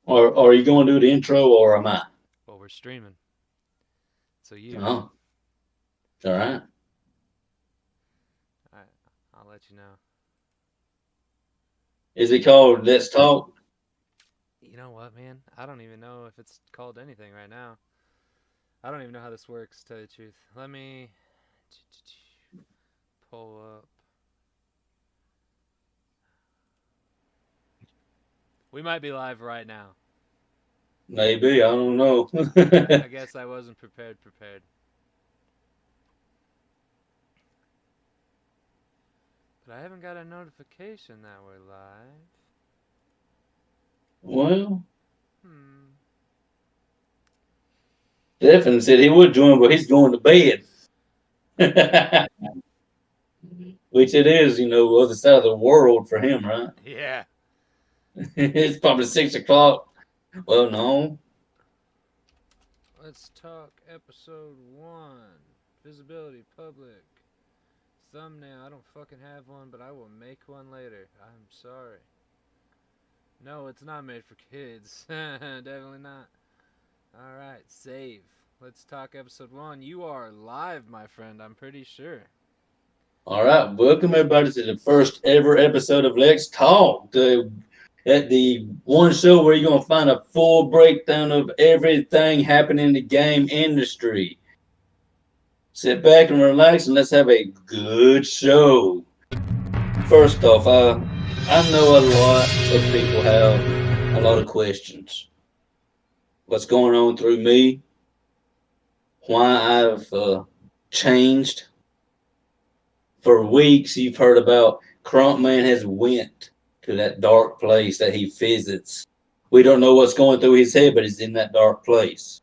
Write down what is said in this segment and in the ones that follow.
Or are you going to do the intro, or am I? Well, we're streaming. So you. Oh, all right. Alright, I'll let you know. Is it called Let's Talk? You know what, man? I don't even know if it's called anything right now. I don't even know how this works, to tell you the truth. Let me pull up. We might be live right now. Maybe, I don't know. I guess I wasn't prepared. But I haven't got a notification that we're live. Well, Hmm. Stephen said he would join, but he's going to bed. Which it is, other side of the world for him, right? Yeah. It's probably 6 o'clock. Well, no. Let's talk episode 1. Visibility, public. Thumbnail. I don't fucking have one, but I will make one later. I'm sorry. No, it's not made for kids. Definitely not. Alright, save. Let's talk episode 1. You are live, my friend, I'm pretty sure. All right, welcome everybody to the first ever episode of Let's Talk, at the one show where you're gonna find a full breakdown of everything happening in the game industry. Sit back and relax, and let's have a good show. First off, I know a lot of people have a lot of questions. What's going on through me? Why I've changed? For weeks, you've heard about Crunkman has went to that dark place that he visits. We don't know what's going through his head, but he's in that dark place.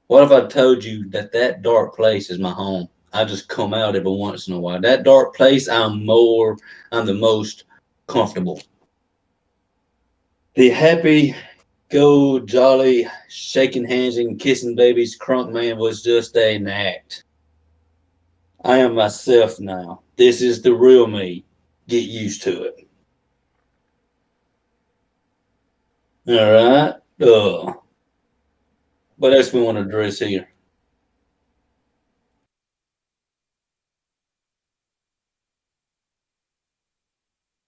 What if I told you that that dark place is my home? I just come out every once in a while. That dark place, I'm the most comfortable. The happy, go jolly, shaking hands and kissing babies Crunk Man was just an act. I am myself now. This is the real me. Get used to it. All right. What else we want to address here?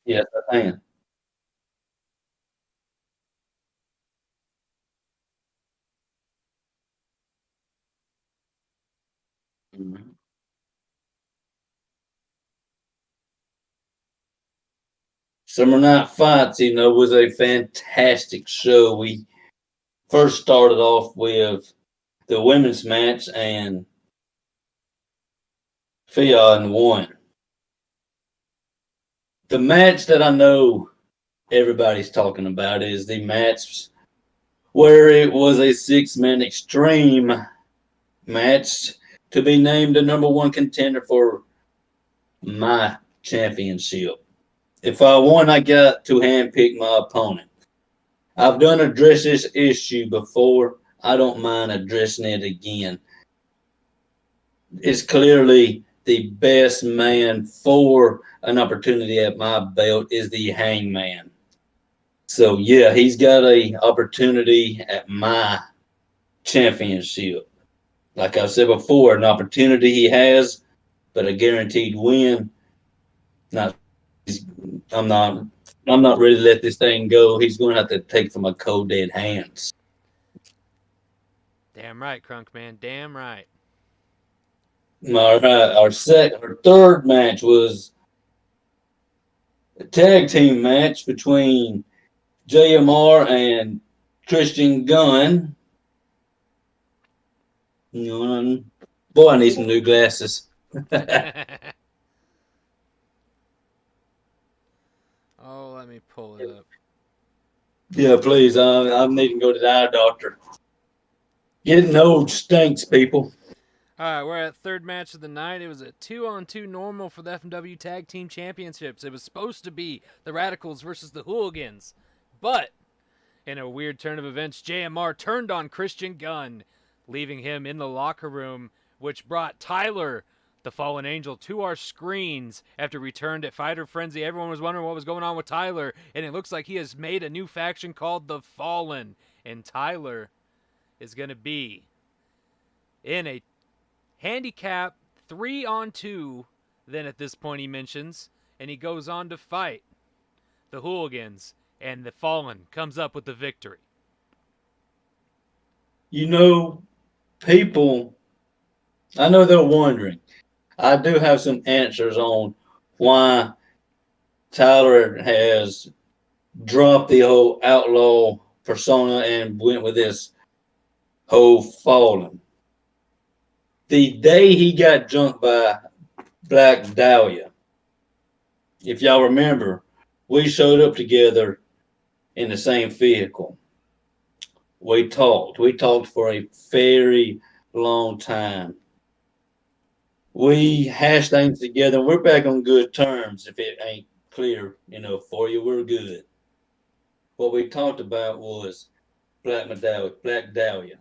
Yes, I can. Mhm. Summer Night Fights, was a fantastic show. We first started off with the women's match, and Fionn won. The match that I know everybody's talking about is the match where it was a 6 man extreme match to be named the number one contender for my championship. If I won, I got to handpick my opponent. I've done address this issue before. I don't mind addressing it again. It's clearly the best man for an opportunity at my belt is the Hangman. So yeah, he's got a opportunity at my championship. Like I said before, an opportunity he has, but a guaranteed win. Not, I'm not, I'm not ready to let this thing go. He's going to have to take from my cold dead hands. Damn right, Crunk Man. Damn right. All right, our third match was a tag team match between JMR and Christian Gunn. Boy, I need some new glasses. Oh, let me pull it up. Yeah, please. I'm needing to go to the eye doctor. Getting old stinks, people. Alright, we're at third match of the night. It was a 2-on-2 normal for the FMW Tag Team Championships. It was supposed to be the Radicals versus the Hooligans. But, in a weird turn of events, JMR turned on Christian Gunn, leaving him in the locker room, which brought Tyler, the Fallen Angel to our screens after returned at Fighter Frenzy. Everyone was wondering what was going on with Tyler, and it looks like he has made a new faction called the Fallen. And Tyler is going to be in a handicap 3-on-2, then at this point he mentions, and he goes on to fight the Hooligans, and the Fallen comes up with the victory. You know, people, I know they're wondering. I do have some answers on why Tyler has dropped the whole outlaw persona and went with this whole Fallen. The day he got jumped by Black Dahlia, if y'all remember, we showed up together in the same vehicle. We talked. We talked for a very long time. We hashed things together. We're back on good terms. If it ain't clear enough for you, we're good. What we talked about was Black Dahlia.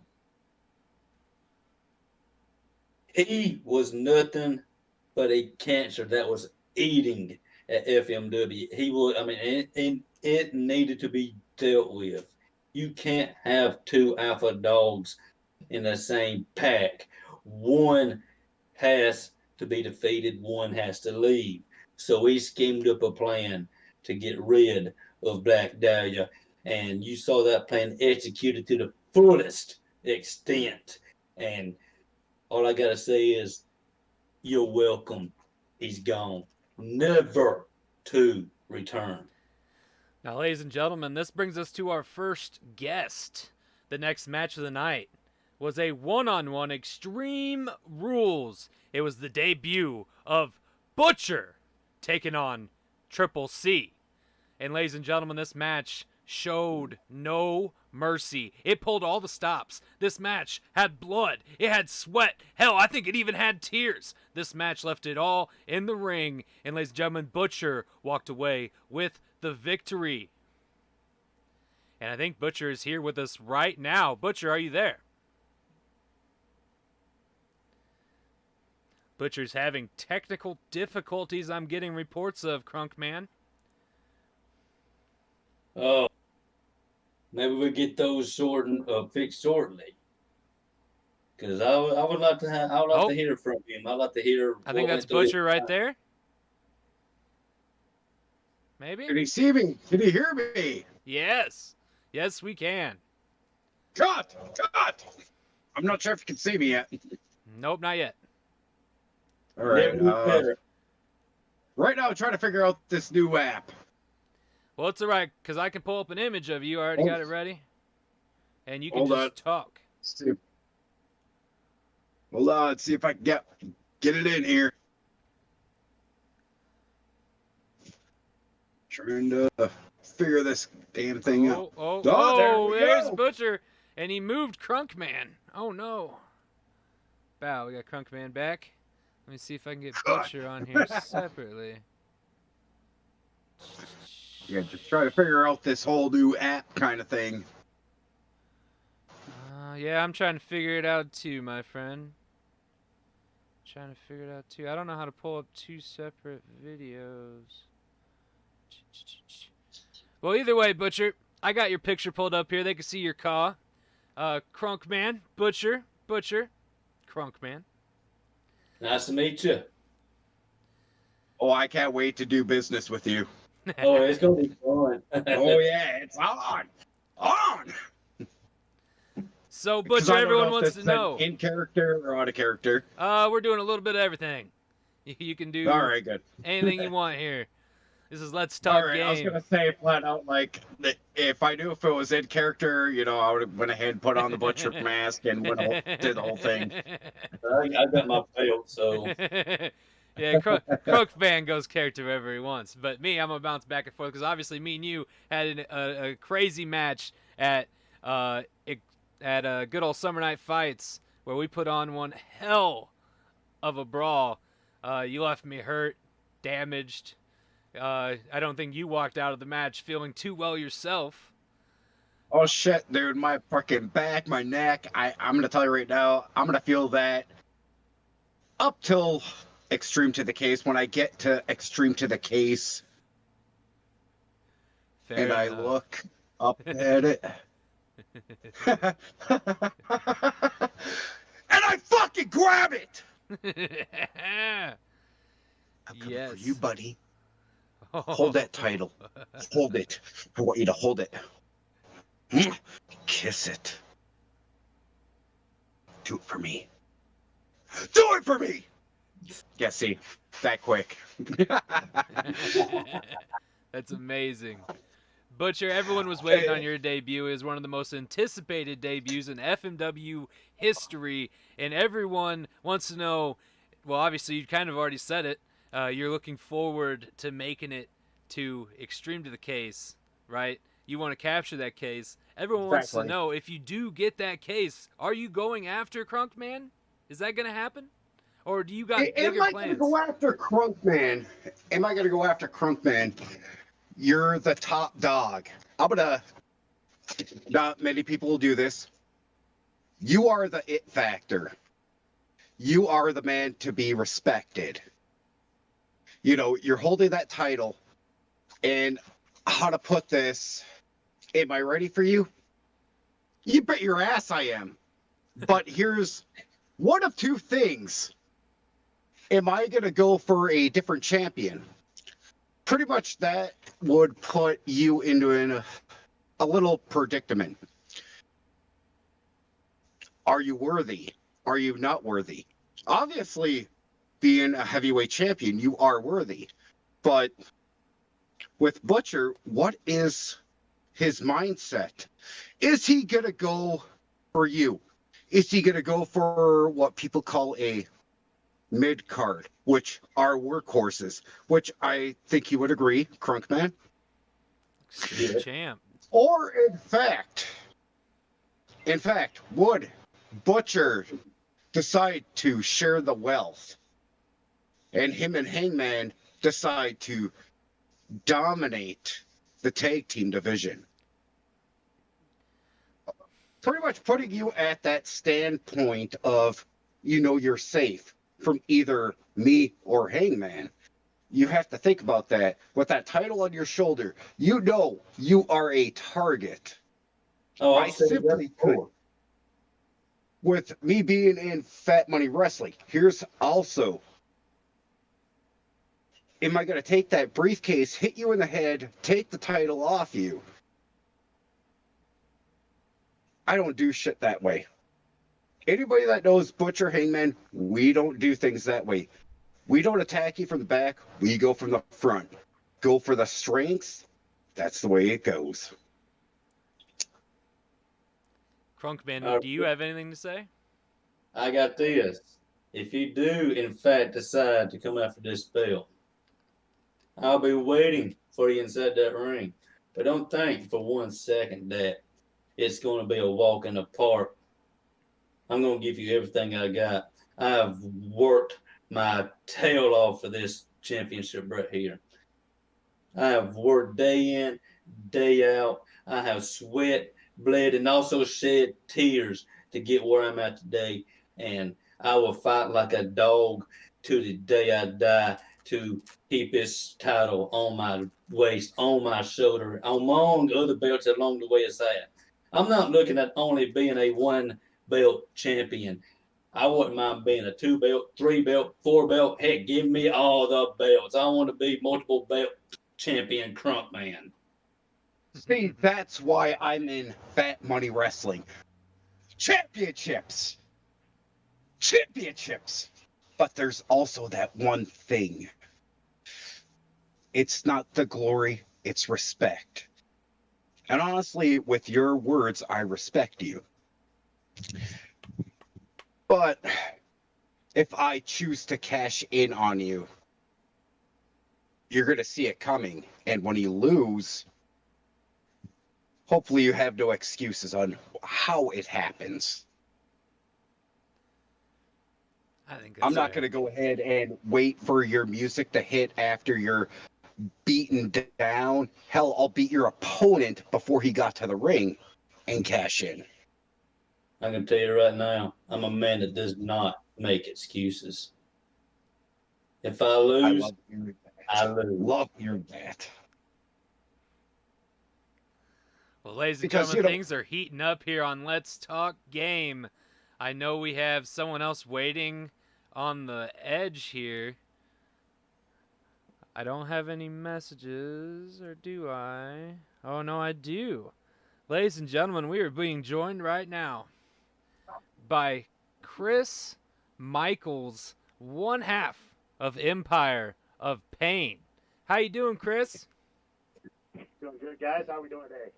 He was nothing but a cancer that was eating at FMW. He was, I mean, it needed to be dealt with. You can't have two alpha dogs in the same pack. One has to be defeated, one has to leave. So we schemed up a plan to get rid of Black Dahlia, and you saw that plan executed to the fullest extent. And all I gotta say is, you're welcome. He's gone, never to return. Now, ladies and gentlemen, this brings us to our first guest. The next match of the night was a one-on-one Extreme Rules. It was the debut of Butcher taking on Triple C. And ladies and gentlemen, this match showed no mercy. It pulled all the stops. This match had blood. It had sweat. Hell, I think it even had tears. This match left it all in the ring. And ladies and gentlemen, Butcher walked away with the victory. And I think Butcher is here with us right now. Butcher, are you there? Butcher's having technical difficulties I'm getting reports of, Crunkman. Oh, maybe we get those fixed shortly. Because I would like to have, I would like to hear from him. I'd like to hear. I think that's Butcher right there. Maybe? Can he see me? Can he hear me? Yes. Yes, we can. Cut! I'm not sure if you can see me yet. Nope, not yet. All right. Right now, I'm trying to figure out this new app. Well, it's all right, because I can pull up an image of you. I already got it ready. And you can just talk. Hold on. Let's see if I can get it in here. Trying to figure this damn thing out. There's Butcher. And he moved Crunkman. Oh, no. Bow, we got Crunkman back. Let me see if I can get Butcher on here separately. Yeah, just try to figure out this whole new app kind of thing. Yeah, I'm trying to figure it out too, my friend. Trying to figure it out too. I don't know how to pull up two separate videos. Well, either way, Butcher, I got your picture pulled up here. They can see your car. Crunkman, Butcher, Crunkman. Nice to meet you. Oh, I can't wait to do business with you. Oh, it's gonna be fun. Oh yeah, it's on. So, Butcher, everyone wants to know. In character or out of character? We're doing a little bit of everything. You can do all right, good. anything you want here. This is Let's Talk Game. I was gonna say flat out, like, if I knew if it was in character, I would have went ahead and put on the Butcher mask and did the whole thing. I got my belt, so. Yeah, Crookman goes character wherever he wants. But me, I'm going to bounce back and forth because obviously me and you had a crazy match at Good Old Summer Night Fights where we put on one hell of a brawl. You left me hurt, damaged. I don't think you walked out of the match feeling too well yourself. Oh, shit, dude. My fucking back, my neck. I'm going to tell you right now, I'm going to feel that up till Extreme to the Case. When I get to Extreme to the Case Fair and I enough. look up at it, and I fucking grab it. I'm coming for you, Yes. buddy. Hold that title. Hold it. I want you to hold it. Kiss it. Do it for me. Do it for me! Yeah, see, that quick. That's amazing. Butcher, everyone was waiting on your debut. It was one of the most anticipated debuts in FMW history, and everyone wants to know, well, obviously, you kind of already said it. You're looking forward to making it to Extreme to the Case, right? You want to capture that case. Everyone wants to Exactly. know, if you do get that case, are you going after Crunkman? Is that going to happen? Or do you got Am bigger I going to plans? go after Crunkman? Am I going to go after Crunkman? You're the top dog. I'm going to... Not many people will do this. You are the it factor. You are the man to be respected. You know, you're holding that title. And how to put this... Am I ready for you? You bet your ass I am. But here's one of two things. Am I going to go for a different champion? Pretty much that would put you into a little predicament. Are you worthy? Are you not worthy? Obviously, being a heavyweight champion, you are worthy. But with Butcher, what is his mindset? Is he going to go for you? Is he going to go for what people call a mid card, which are workhorses, which I think you would agree, Crunkman? Extreme champ. Or in fact, would Butcher decide to share the wealth and him and Hangman decide to dominate the tag team division? Pretty much putting you at that standpoint of, you know, you're safe from either me or Hangman. You have to think about that. With that title on your shoulder, you know you are a target. Oh, I simply could. With me being in Fat Money Wrestling, here's also, am I going to take that briefcase, hit you in the head, take the title off you? I don't do shit that way. Anybody that knows Butcher, Hangman, we don't do things that way. We don't attack you from the back. We go from the front. Go for the strengths. That's the way it goes. Crunkman, do you have anything to say? I got this. If you do, in fact, decide to come after this belt, I'll be waiting for you inside that ring. But don't think for 1 second that it's going to be a walk in the park. I'm going to give you everything I got. I've worked my tail off for this championship right here. I have worked day in, day out. I have sweat, bled, and also shed tears to get where I'm at today. And I will fight like a dog to the day I die to keep this title on my waist, on my shoulder, among other belts along the way it's at. I'm not looking at only being a 1 belt champion. I wouldn't mind being a 2 belt, 3 belt, 4 belt. Heck, give me all the belts. I want to be multiple belt champion Crunkman. See, that's why I'm in Fat Money Wrestling. Championships. But there's also that one thing. It's not the glory, it's respect. And honestly, with your words, I respect you. But if I choose to cash in on you, you're going to see it coming. And when you lose, hopefully you have no excuses on how it happens. I think that's I'm not fair. going to go ahead and wait for your music to hit after you're beaten down. Hell, I'll beat your opponent before he got to the ring and cash in. I can tell you right now, I'm a man that does not make excuses. If I I lose, love hearing that. I lose. Love hearing that. I lose. Love hearing that. Well, ladies and Because, gentlemen, things are heating up here on Let's Talk Game. I know we have someone else waiting on the edge here. I don't have any messages, or do I? Oh, no, I do. Ladies and gentlemen, we are being joined right now by Chris Michaels, one half of Empire of Pain. How you doing, Chris? Doing good, guys. How are we doing today?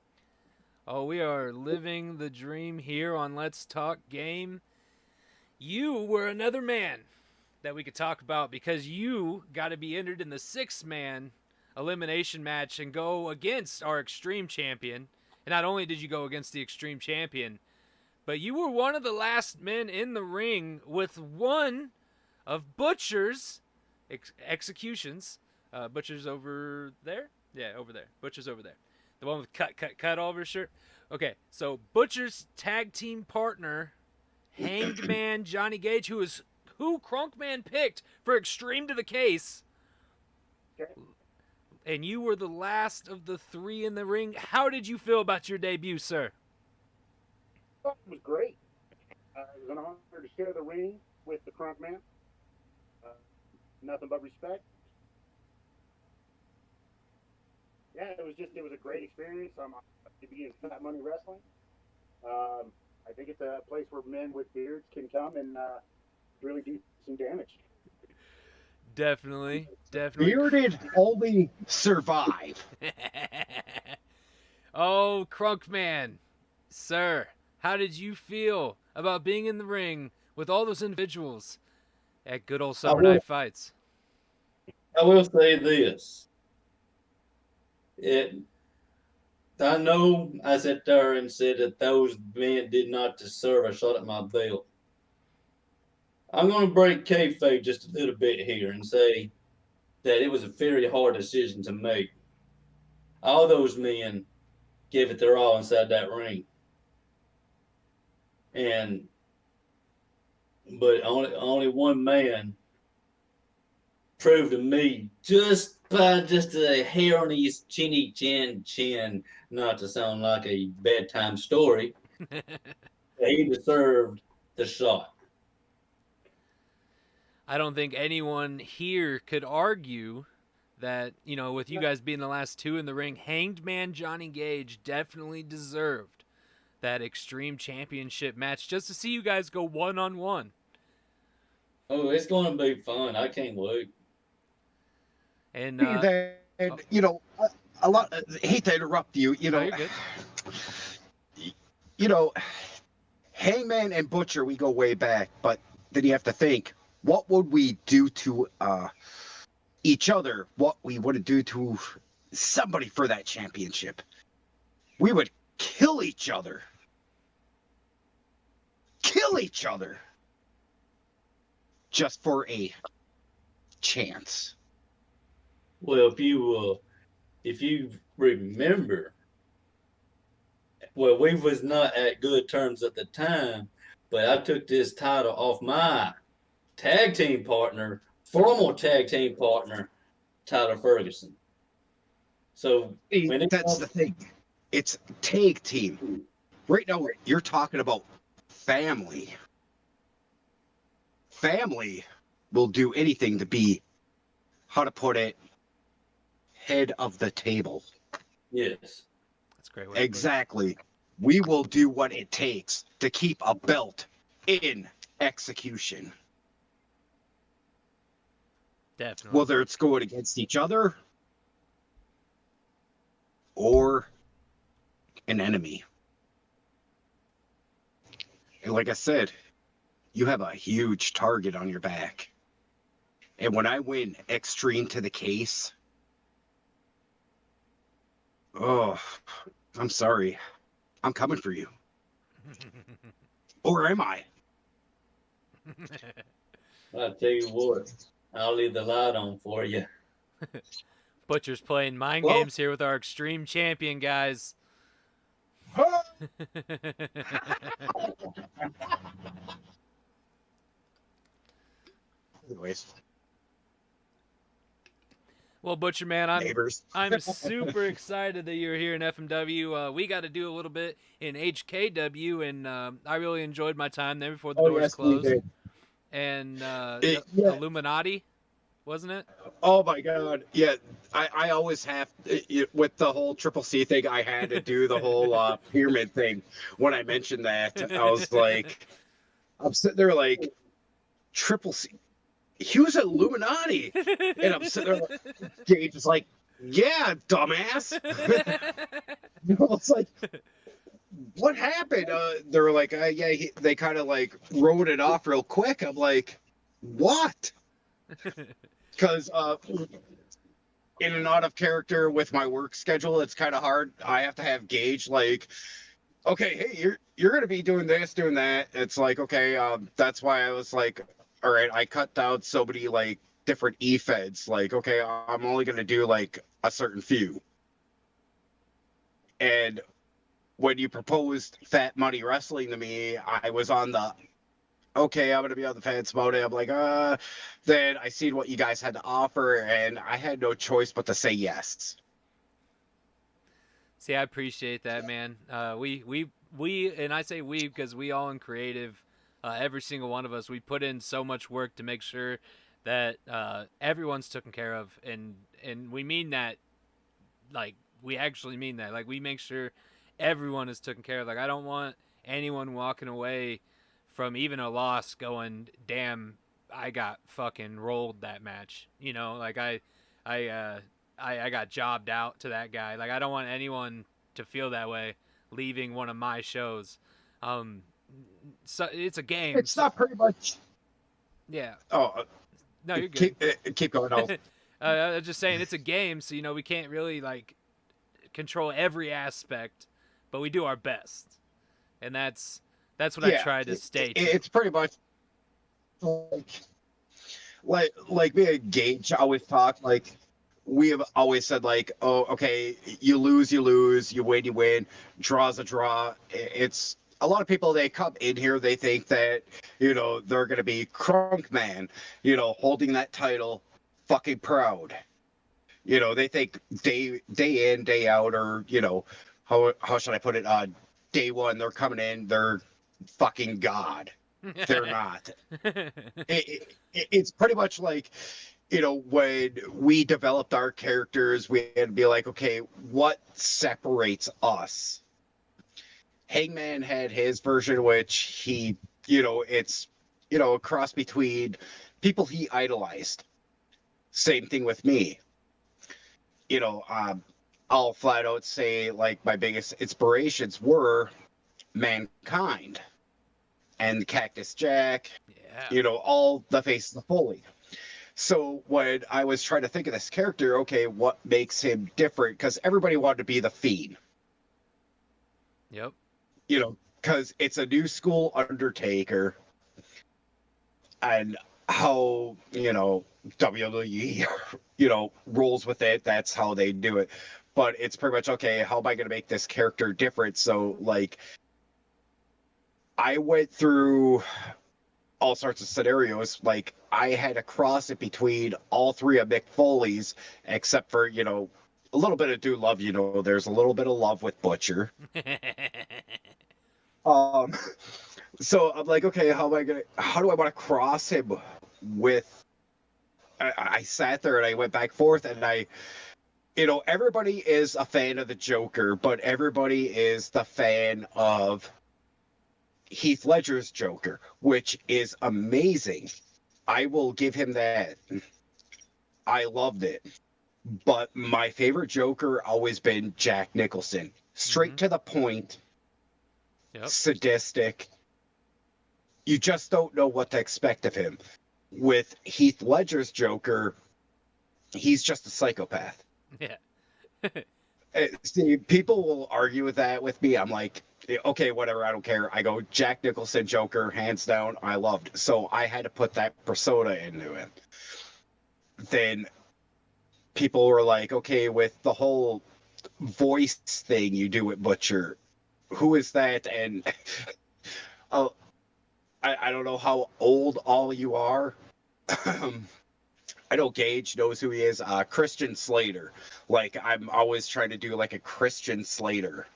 Oh, we are living the dream here on Let's Talk Game. You were another man that we could talk about because you got to be entered in the 6-man elimination match and go against our Extreme Champion. And not only did you go against the Extreme Champion, but you were one of the last men in the ring with one of Butcher's executions. Butcher's over there? Yeah, over there. Butcher's over there. The one with cut all over his shirt. Okay, so Butcher's tag team partner, Hanged Man Johnny Gage, who Crunkman picked for Extreme to the Case. Okay. And you were the last of the 3 in the ring. How did you feel about your debut, sir? I thought it was great. It was an honor to share the ring with the Crunk Man. Nothing but respect. Yeah, it was a great experience. To be in Fat Money Wrestling. I think it's a place where men with beards can come and really do some damage. Definitely. Bearded only survive. Oh, Crunkman, sir, how did you feel about being in the ring with all those individuals at good old Summer Night Fights? I will say this. I know I sat there and said that those men did not deserve a shot at my belt. I'm going to break kayfabe just a little bit here and say that it was a very hard decision to make. All those men gave it their all inside that ring. But only one man proved to me just by just a hair on his chin, not to sound like a bedtime story, he deserved the shot. I don't think anyone here could argue that, with you guys being the last 2 in the ring, Hanged Man Johnny Gage definitely deserved that Extreme Championship match just to see you guys go one-on-one. Oh, it's going to be fun. I can't wait. And I hate to interrupt you. No, you're good. Hangman and Butcher, we go way back, but then you have to think, what would we do to each other? What we would do to somebody for that championship? We would kill each other. Just for a chance. Well, if you remember, well, we was not at good terms at the time, but I took this title off my tag team partner, former tag team partner, Tyler Ferguson. So that's the thing. It's tag team. Right now, you're talking about family. Family will do anything to be, how to put it, head of the table. Yes. That's a great way. Exactly. We will do what it takes to keep a belt in execution. Definitely. Whether it's going against each other or an enemy. And like I said, you have a huge target on your back. And when I win Extreme to the Case, oh, I'm sorry. I'm coming for you. Or am I? I'll tell you what, I'll leave the light on for you. Butcher's playing mind games here with our Extreme Champion, guys. Anyways. Well, Butcher Man, I'm neighbors. I'm super excited that you're here in FMW. We got to do a little bit in HKW, and I really enjoyed my time there before the Oh doors yes, we closed. did. And Yeah. Illuminati, wasn't it? Oh my God. Yeah. I always have with the whole Triple C thing. I had to do the whole pyramid thing. When I mentioned that, I was like, I'm sitting there like Triple C. He was Illuminati, and I'm sitting there. Like, Gage is like, yeah, dumbass. It's like, what happened? They were like, yeah, they kind of like wrote it off real quick. I'm like, what? Because in and out of character with my work schedule, it's kind of hard. I have to have Gage like, okay, hey, you're gonna be doing this, doing that. It's like, okay, that's why I was like, all right, I cut down so many like different e-feds. Like, okay, I'm only gonna do like a certain few. And when you proposed Fat Money Wrestling to me, I was on the okay, I'm gonna be on the fence about it. I'm like, then I seen what you guys had to offer, and I had no choice but to say yes. See, I appreciate that, man. We, and I say we because we all in creative, every single one of us, we put in so much work to make sure that everyone's taken care of, and we mean that, like we actually mean that. Like we make sure everyone is taken care of. Like I don't want anyone walking away from even a loss going, damn, I got fucking rolled that match. You know, like I got jobbed out to that guy. Like I don't want anyone to feel that way leaving one of my shows. So it's a game. It's not pretty much. Yeah. Oh, No, you're good. keep going. I was just saying it's a game, so you know we can't really like control every aspect, but we do our best, and that's what I try to stay to. It's pretty much like me and Gage always talk. Like we have always said, like, oh, okay, you lose, you win, draw's a draw. It's a lot of people, they come in here, they think that, you know, they're going to be Crunk Man, you know, holding that title fucking proud. You know, they think day in, day out, or, you know, how should I put it? Day one, they're coming in, they're fucking God. They're not. It's pretty much like, you know, when we developed our characters, we had to be like, okay, what separates us? Hangman had his version, which he, you know, it's, you know, a cross between people he idolized. Same thing with me. You know, I'll flat out say, like, my biggest inspirations were Mankind and Cactus Jack, you know, all the faces of Foley. So when I was trying to think of this character, okay, what makes him different? Because everybody wanted to be the Fiend. Yep. You know, because it's a new school Undertaker. And how, you know, WWE, you know, rolls with it. That's how they do it. But it's pretty much, okay, how am I going to make this character different? So, like, I went through all sorts of scenarios. Like, I had to cross it between all three of Mick Foley's, except for, you know, a little bit of do love, you know, there's a little bit of love with Butcher. So I'm like, okay, how do I want to cross him with, I sat there and I went back and forth, and you know, everybody is a fan of the Joker, but everybody is the fan of Heath Ledger's Joker, which is amazing. I will give him that. I loved it. But my favorite Joker always been Jack Nicholson. Straight to the point. Yep. Sadistic. You just don't know what to expect of him. With Heath Ledger's Joker, he's just a psychopath. Yeah. See, people will argue with that with me. I'm like, okay, whatever, I don't care. I go, Jack Nicholson Joker, hands down, I loved. So I had to put that persona into it. Then people were like, okay, with the whole voice thing you do with Butcher, who is that? And I don't know how old all you are, I know Gage knows who he is. Christian Slater. Like, I'm always trying to do like a Christian Slater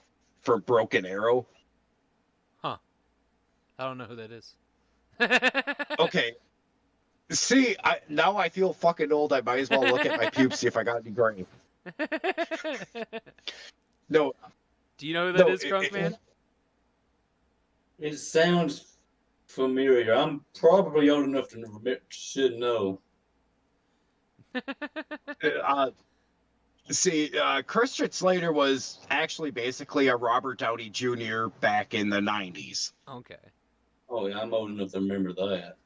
for Broken Arrow. I don't know who that is. Okay. See, now I feel fucking old. I might as well look at my pubes, see if I got any gray. No. Do you know who that No, is, Crunkman? It sounds familiar. I'm probably old enough to should know. See, Christian Slater was actually basically a Robert Downey Jr. back in the 90s. Okay. Oh yeah, I'm old enough to remember that.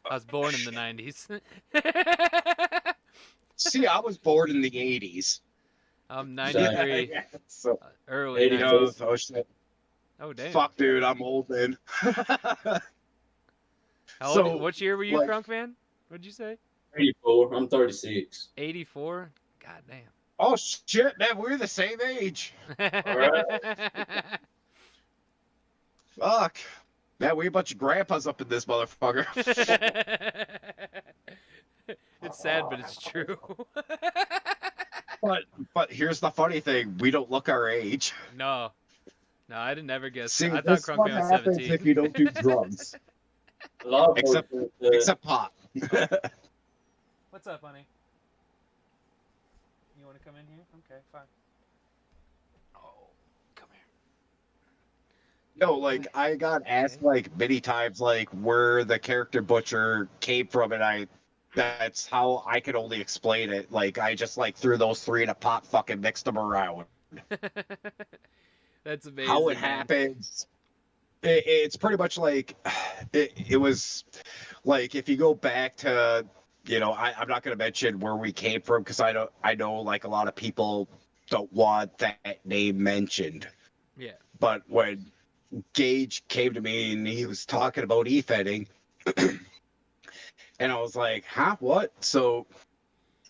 I was born in the 90s. See, I was born in the 80s. I'm 93. So, Early 80 90s. oh, shit. Oh, damn. Fuck, dude, I'm old, man. How old, So, what year were you, like- Crunkman? What'd you say? 84. I'm 36. 84? God damn. Oh, shit, man, we're the same age. Fuck. Man, we a bunch of grandpas up in this motherfucker. It's sad, but it's true. But here's the funny thing: we don't look our age. No, I didn't ever guess. See, I thought this is what Crunkman was happens 17. if you don't do drugs, A lot of Except- folks, except pot. What's up, honey? You want to come in here? Okay, fine. Oh, come here. No, like I got asked like many times, like where the character Butcher came from, and that's how I could only explain it. Like I just like threw those three in a pot, fucking mixed them around. That's amazing. How it man. happens. It's pretty much like it was like if you go back to, you know, I'm not going to mention where we came from because I know like a lot of people don't want that name mentioned. Yeah. But when Gage came to me and he was talking about e-fetting, and I was like, huh, what? So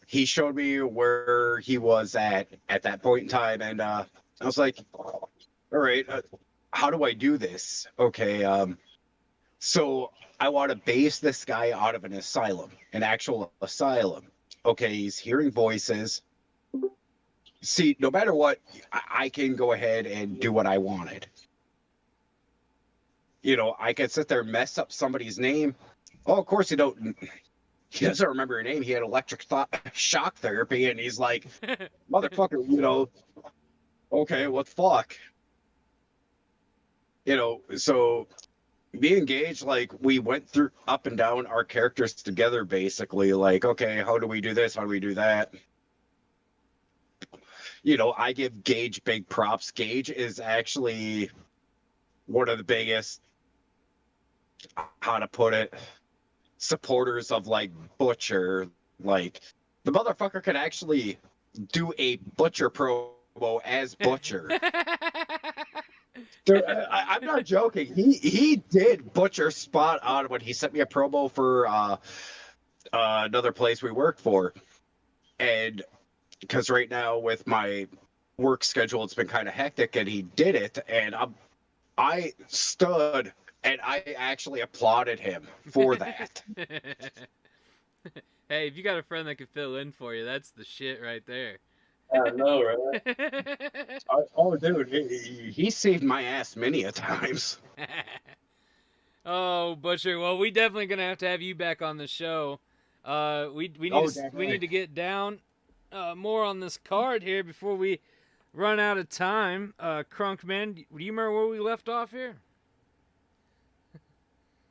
he showed me where he was at that point in time, and I was like, all right, how do I do this? Okay, so I want to base this guy out of an asylum, an actual asylum. Okay, he's hearing voices. See, no matter what, I can go ahead and do what I wanted. You know, I could sit there and mess up somebody's name. Oh, of course he doesn't remember your name. He had electric shock therapy, and he's like, motherfucker, you know, okay, what the fuck? You know, so me and Gage, like, we went through up and down our characters together, basically. Like, okay, how do we do this? How do we do that? You know, I give Gage big props. Gage is actually one of the biggest, how to put it, supporters of like Butcher. Like the motherfucker could actually do a Butcher promo as Butcher. Dude, I'm not joking. He did Butcher spot on when he sent me a promo for another place we worked for, and because right now with my work schedule it's been kind of hectic, and he did it, and I stood and I actually applauded him for that. Hey, if you got a friend that can fill in for you, that's the shit right there. I know, right? Oh, dude, he saved my ass many a times. Oh, Butcher. Well, we definitely gonna have to have you back on the show. We need to get down more on this card here before we run out of time. Crunk man, do you remember where we left off here?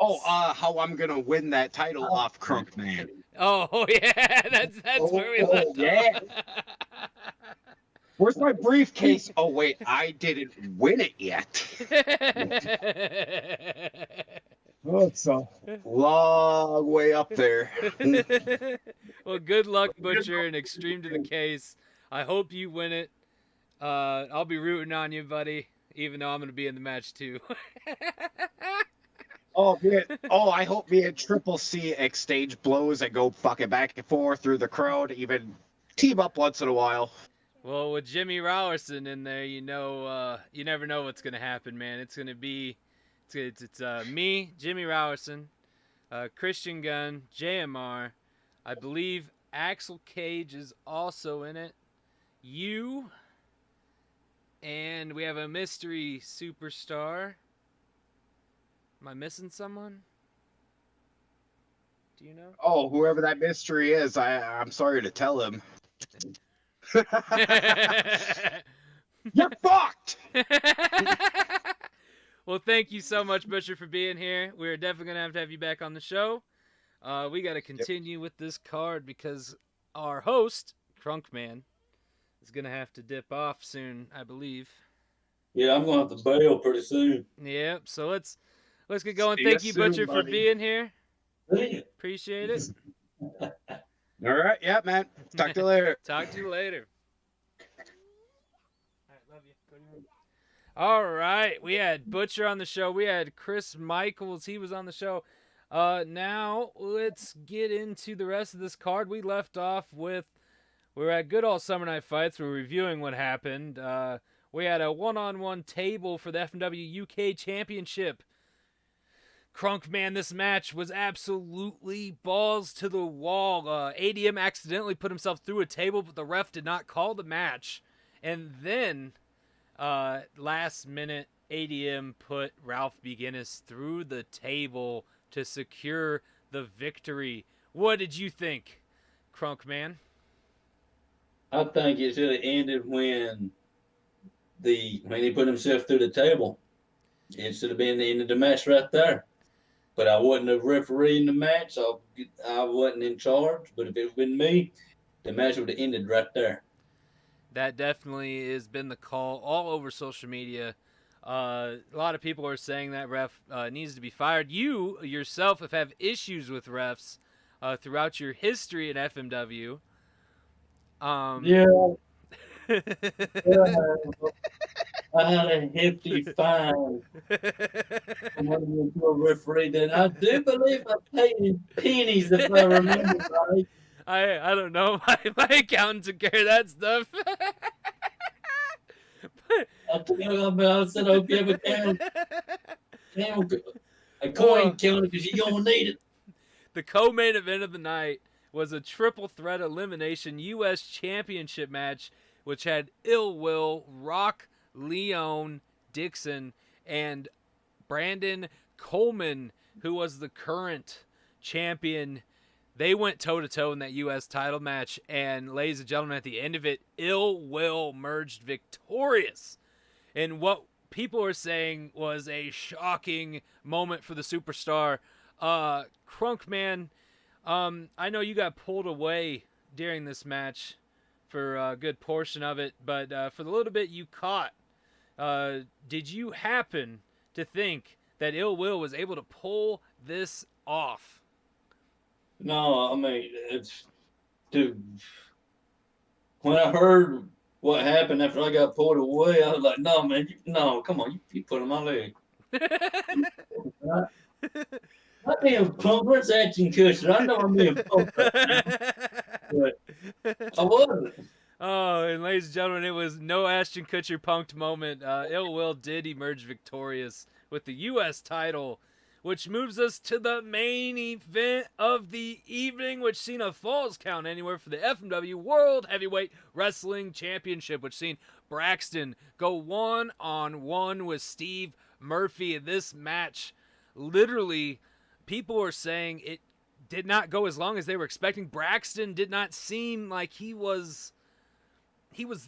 Oh, how I'm gonna win that title off Crunk Man. Oh yeah, that's where we left yeah. off. Where's my briefcase? Oh wait, I didn't win it yet. Oh, it's a long way up there. Well, good luck, Butcher, and extreme to the case. I hope you win it. I'll be rooting on you, buddy, even though I'm going to be in the match too. Oh, man. Oh, I hope me and Triple C exchange blows and go fucking back and forth through the crowd, even team up once in a while. Well, with Jimmy Rowerson in there, you know, you never know what's going to happen, man. It's going to be, it's me, Jimmy Rowerson, Christian Gunn, JMR, I believe Axel Cage is also in it. You. And we have a mystery superstar. Am I missing someone? Do you know? Oh, whoever that mystery is, I'm sorry to tell him. You're fucked! Well, thank you so much, Butcher, for being here. We're definitely going to have you back on the show. We got to continue with this card because our host, Crunkman, is going to have to dip off soon, I believe. Yeah, I'm going to have to bail pretty soon. Yep, so let's get going. See Thank ya you, soon, Butcher, for buddy. being here. See ya. Appreciate it. All right, yeah, man. Talk to you later. Talk to you later. All right, love you. Go to your room. All right, we had Butcher on the show. We had Chris Michaels. He was on the show. Now let's get into the rest of this card. We left off with we're at Good Old Summer Night Fights. We're reviewing what happened. We had a one-on-one table for the FMW UK Championship. Crunkman, this match was absolutely balls to the wall. ADM accidentally put himself through a table, but the ref did not call the match. And then, last minute, ADM put Ralph Beginnis through the table to secure the victory. What did you think, Crunkman? I think it should have ended when he put himself through the table. It should have been the end of the match right there. But I wasn't a referee in the match. I wasn't in charge. But if it had been me, the match would have ended right there. That definitely has been the call all over social media. A lot of people are saying that ref needs to be fired. You yourself have had issues with refs throughout your history in FMW. Yeah. I had a hefty fine from one of the referee. Then I do believe I paid in pennies if I remember right. I don't know. My accountants would carry that stuff. I said, I hope you have a coin counter because you're going to need it. The co-main event of the night was a triple threat elimination U.S. Championship match, which had Ill Will, Rock, Leon, Dixon, and Brandon Coleman, who was the current champion. They went toe-to-toe in that U.S. title match, and ladies and gentlemen, at the end of it, Ill Will merged victorious in what people are saying was a shocking moment for the superstar. Crunkman, I know you got pulled away during this match for a good portion of it, but for the little bit you caught, did you happen to think that Ill Will was able to pull this off? No, I mean, when I heard what happened after I got pulled away, I was like, no, man, no, come on, you put on my leg. I'm being pumped. Where's Action Cushion? I know I'm being pumped right now, but I wasn't. Oh, and ladies and gentlemen, it was no Ashton Kutcher punked moment. Ill Will did emerge victorious with the U.S. title, which moves us to the main event of the evening, which seen a Falls Count Anywhere for the FMW World Heavyweight Wrestling Championship, which seen Braxton go one-on-one with Steve Murphy. In this match, literally, people were saying it did not go as long as they were expecting. Braxton did not seem like he was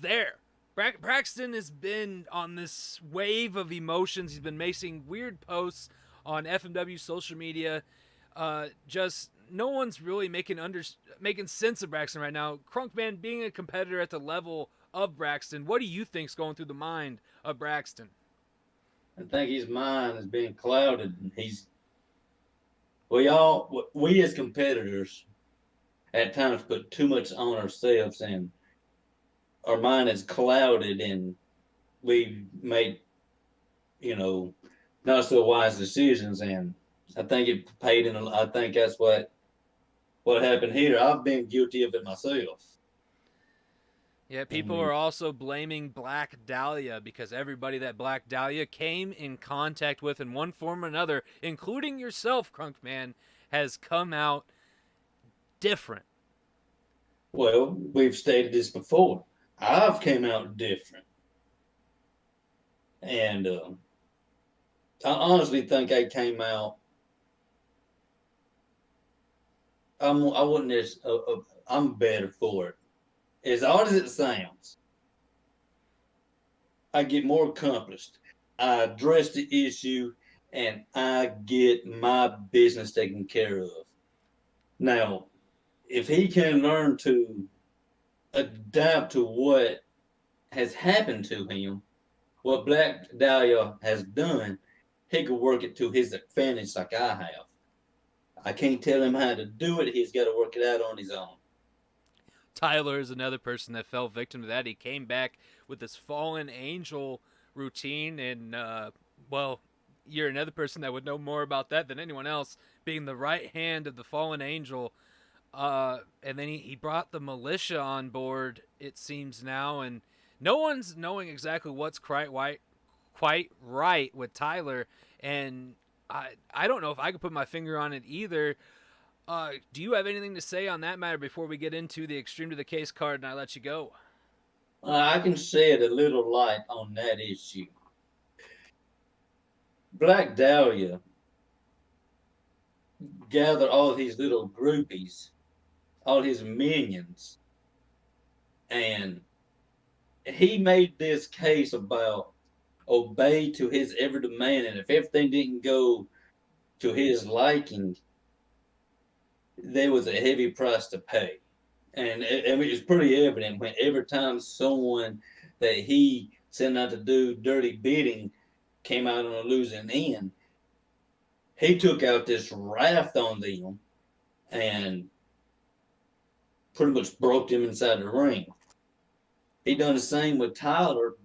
there. Braxton has been on this wave of emotions. He's been making weird posts on FMW social media. Just no one's really making sense of Braxton right now. Crunkman, being a competitor at the level of Braxton, what do you think's going through the mind of Braxton? I think his mind is being clouded. We as competitors at times put too much on ourselves, and our mind is clouded, and we make, not so wise decisions. And I think it paid in. I think that's what happened here. I've been guilty of it myself. Yeah, people are also blaming Black Dahlia because everybody that Black Dahlia came in contact with in one form or another, including yourself, Crunkman, has come out different. Well, we've stated this before. I've came out different. And I honestly think I came out. I wouldn't as I'm better for it. As odd as it sounds, I get more accomplished. I address the issue, and I get my business taken care of. Now, if he can learn to adapt to what has happened to him, what Black Dahlia has done, he could work it to his advantage like I have. I can't tell him how to do it. He's got to work it out on his own. Tyler is another person that fell victim to that. He came back with this fallen angel routine, and well, you're another person that would know more about that than anyone else, being the right hand of the fallen angel. And then he brought the militia on board, it seems now, and no one's knowing exactly what's quite right with Tyler, and I don't know if I could put my finger on it either. Do you have anything to say on that matter before we get into the extreme to the case card and I let you go? I can shed a little light on that issue. Black Dahlia gathered all his little groupies, all his minions, and he made this case about obey to his every demand, and if everything didn't go to his liking, there was a heavy price to pay. And it was pretty evident when every time someone that he sent out to do dirty bidding came out on a losing end, he took out this wrath on them and pretty much broke them inside the ring. He done the same with Tyler,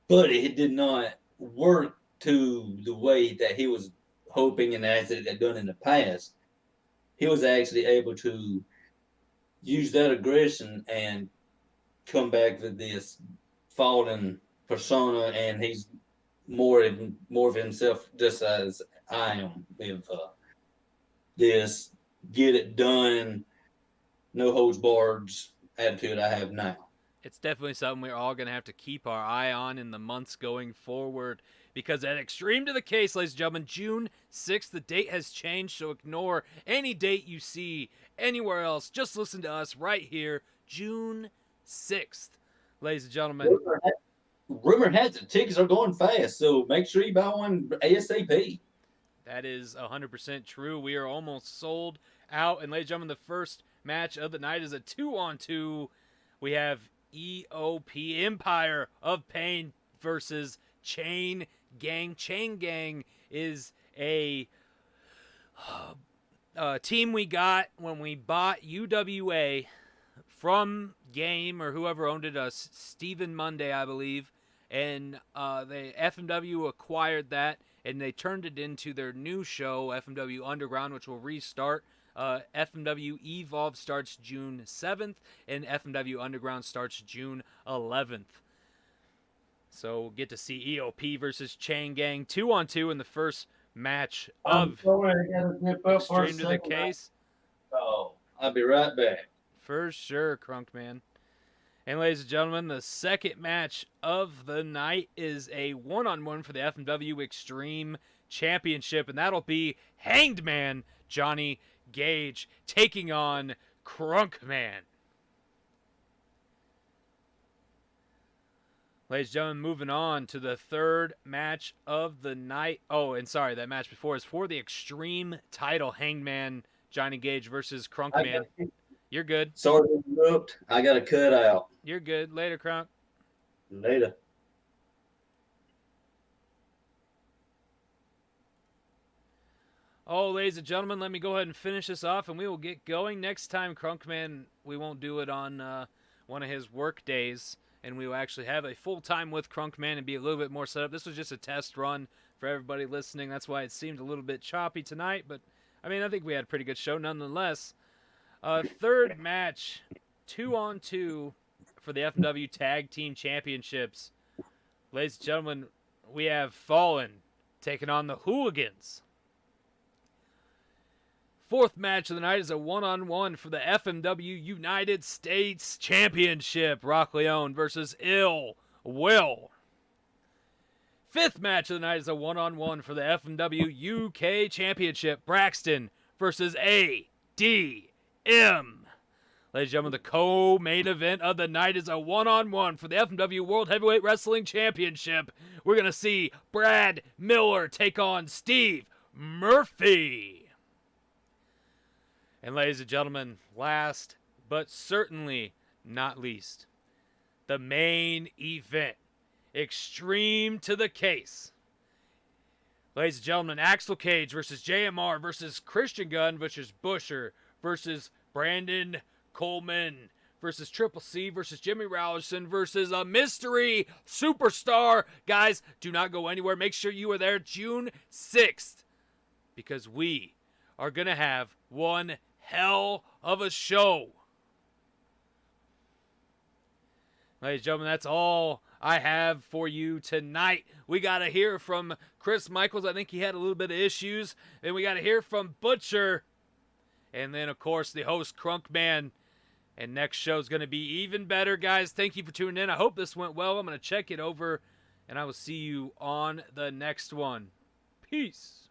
but it did not work to the way that he was hoping and as it had done in the past. He was actually able to use that aggression and come back with this fallen persona, and he's more of himself, just as I am, with this get it done, no holds barred attitude I have now. It's definitely something we're all going to have to keep our eye on in the months going forward, because at Extreme to the Case, ladies and gentlemen, June 6th, the date has changed, so ignore any date you see anywhere else. Just listen to us right here, June 6th, ladies and gentlemen. Rumor has it tickets are going fast, so make sure you buy one ASAP. That is 100% true. We are almost sold out, and ladies and gentlemen, the first match of the night is a 2-on-2. We have EOP, Empire of Pain, versus Chain Gang. Chain Gang is a team we got when we bought UWA from Game, or whoever owned it, Stephen Monday, I believe. And the FMW acquired that, and they turned it into their new show, FMW Underground, which will restart. FMW Evolve starts June 7th, and FMW Underground starts June 11th. So we'll get to see EOP versus Chain Gang 2-on-2 in the first match of Extreme to the Case. Oh, I'll be right back. For sure, Crunkman. And ladies and gentlemen, the second match of the night is a one-on-one for the FMW Extreme Championship, and that'll be Hanged Man Johnny Gage taking on Crunkman. Ladies and gentlemen, moving on to the third match of the night. Oh, and sorry, that match before is for the Extreme title, Hanged Man Johnny Gage versus Crunkman. You're good. Sorry to interrupt. I got to cut out. You're good. Later, Crunk. Later. Oh, ladies and gentlemen, let me go ahead and finish this off, and we will get going. Next time, Crunkman, we won't do it on one of his work days, and we will actually have a full time with Crunkman and be a little bit more set up. This was just a test run for everybody listening. That's why it seemed a little bit choppy tonight, but I mean, I think we had a pretty good show nonetheless. Third match, 2-on-2 for the FMW Tag Team Championships. Ladies and gentlemen, we have Fallen taking on the Hooligans. Fourth match of the night is a one-on-one for the FMW United States Championship. Rock Leone versus Ill Will. Fifth match of the night is a one-on-one for the FMW UK Championship. Braxton versus ADM. Ladies and gentlemen, the co-main event of the night is a one-on-one for the FMW World Heavyweight Wrestling Championship. We're going to see Brad Miller take on Steve Murphy. And ladies and gentlemen, last but certainly not least, the main event. Extreme to the case. Ladies and gentlemen, Axel Cage versus JMR versus Christian Gunn versus Busher versus Brandon Coleman versus Triple C versus Jimmy Rowson versus a mystery superstar. Guys, do not go anywhere. Make sure you are there June 6th because we are going to have one hell of a show. Ladies and gentlemen, that's all I have for you tonight. We got to hear from Chris Michaels. I think he had a little bit of issues. Then we got to hear from Butcher. And then, of course, the host, Crunkman. And next show is going to be even better, guys. Thank you for tuning in. I hope this went well. I'm going to check it over, and I will see you on the next one. Peace.